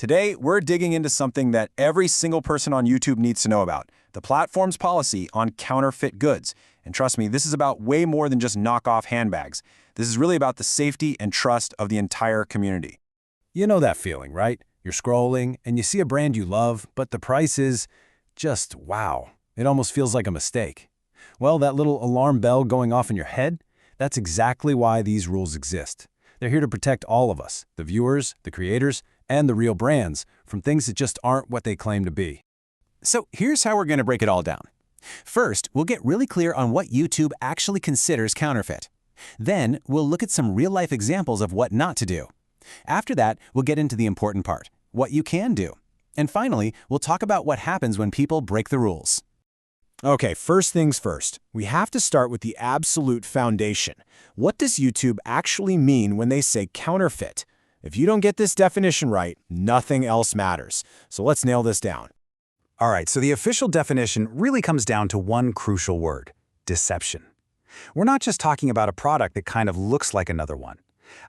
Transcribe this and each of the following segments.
Today, we're digging into something that every single person on YouTube needs to know about, the platform's policy on counterfeit goods. And trust me, this is about way more than just knockoff handbags. This is really about the safety and trust of the entire community. You know that feeling, right? You're scrolling and you see a brand you love, but the price is just wow. It almost feels like a mistake. Well, that little alarm bell going off in your head, that's exactly why these rules exist. They're here to protect all of us, the viewers, the creators, and the real brands, from things that just aren't what they claim to be. So here's how we're going to break it all down. First, we'll get really clear on what YouTube actually considers counterfeit. Then, we'll look at some real-life examples of what not to do. After that, we'll get into the important part, what you can do. And finally, we'll talk about what happens when people break the rules. Okay, first things first. We have to start with the absolute foundation. What does YouTube actually mean when they say counterfeit? If you don't get this definition right, nothing else matters. So let's nail this down. All right, so the official definition really comes down to one crucial word: deception. We're not just talking about a product that kind of looks like another one.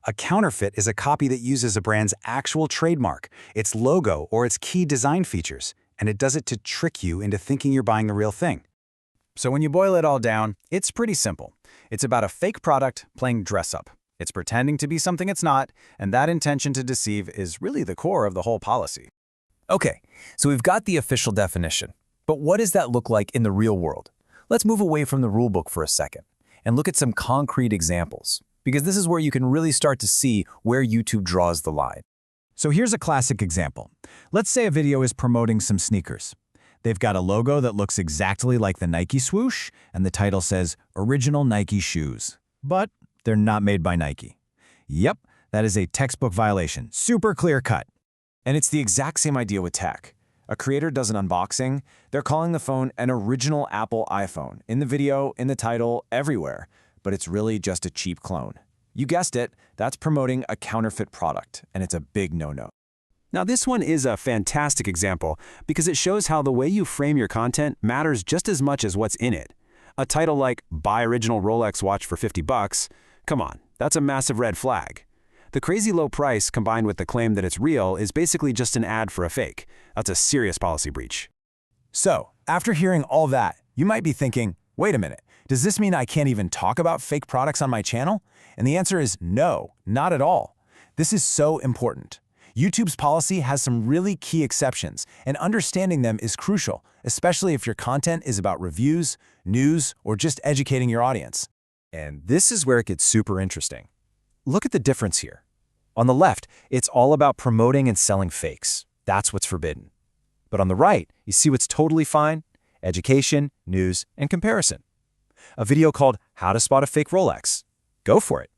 A counterfeit is a copy that uses a brand's actual trademark, its logo, or its key design features, and it does it to trick you into thinking you're buying the real thing. So when you boil it all down, it's pretty simple. It's about a fake product playing dress-up. It's pretending to be something it's not, and that intention to deceive is really the core of the whole policy. Okay, so we've got the official definition. But what does that look like in the real world? Let's move away from the rulebook for a second and look at some concrete examples, because this is where you can really start to see where YouTube draws the line. So here's a classic example. Let's say a video is promoting some sneakers. They've got a logo that looks exactly like the Nike swoosh, and the title says, "Original Nike Shoes." But they're not made by Nike. Yep, that is a textbook violation. Super clear cut. And it's the exact same idea with tech. A creator does an unboxing, they're calling the phone an original Apple iPhone, in the video, in the title, everywhere, but it's really just a cheap clone. You guessed it, that's promoting a counterfeit product, and it's a big no-no. Now this one is a fantastic example because it shows how the way you frame your content matters just as much as what's in it. A title like "Buy Original Rolex Watch for 50 bucks, come on, that's a massive red flag. The crazy low price combined with the claim that it's real is basically just an ad for a fake. That's a serious policy breach. So, after hearing all that, you might be thinking, wait a minute, does this mean I can't even talk about fake products on my channel? And the answer is no, not at all. This is so important. YouTube's policy has some really key exceptions, and understanding them is crucial, especially if your content is about reviews, news, or just educating your audience. And this is where it gets super interesting. Look at the difference here. On the left, it's all about promoting and selling fakes. That's what's forbidden. But on the right, you see what's totally fine? Education, news, and comparison. A video called "How to Spot a Fake Rolex." Go for it.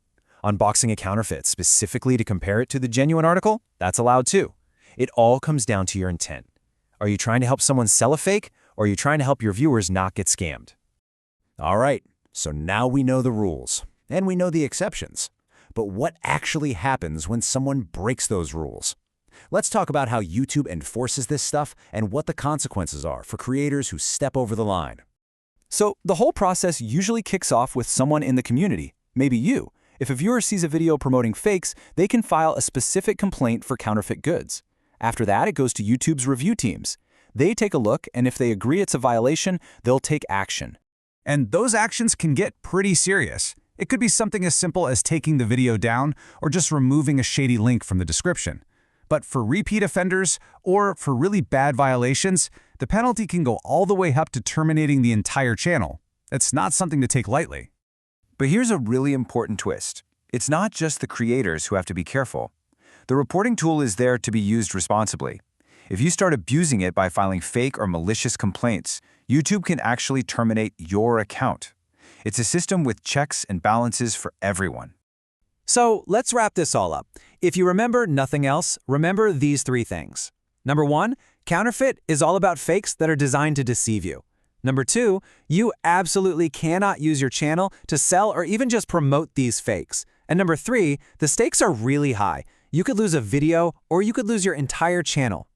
Unboxing a counterfeit specifically to compare it to the genuine article? That's allowed too. It all comes down to your intent. Are you trying to help someone sell a fake, or are you trying to help your viewers not get scammed? All right, so now we know the rules, and we know the exceptions. But what actually happens when someone breaks those rules? Let's talk about how YouTube enforces this stuff and what the consequences are for creators who step over the line. So the whole process usually kicks off with someone in the community, maybe you. If a viewer sees a video promoting fakes, they can file a specific complaint for counterfeit goods. After that, it goes to YouTube's review teams. They take a look, and if they agree it's a violation, they'll take action. And those actions can get pretty serious. It could be something as simple as taking the video down or just removing a shady link from the description. But for repeat offenders or for really bad violations, the penalty can go all the way up to terminating the entire channel. It's not something to take lightly. But here's a really important twist. It's not just the creators who have to be careful. The reporting tool is there to be used responsibly. If you start abusing it by filing fake or malicious complaints, YouTube can actually terminate your account. It's a system with checks and balances for everyone. So let's wrap this all up. If you remember nothing else, remember these three things. Number one, counterfeit is all about fakes that are designed to deceive you. Number two, you absolutely cannot use your channel to sell or even just promote these fakes. And number three, the stakes are really high. You could lose a video or you could lose your entire channel.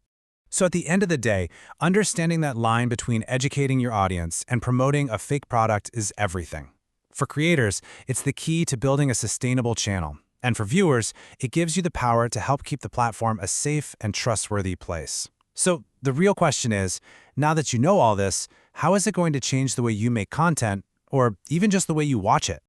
So at the end of the day, understanding that line between educating your audience and promoting a fake product is everything. For creators, it's the key to building a sustainable channel. And for viewers, it gives you the power to help keep the platform a safe and trustworthy place. So the real question is, now that you know all this, how is it going to change the way you make content, or even just the way you watch it?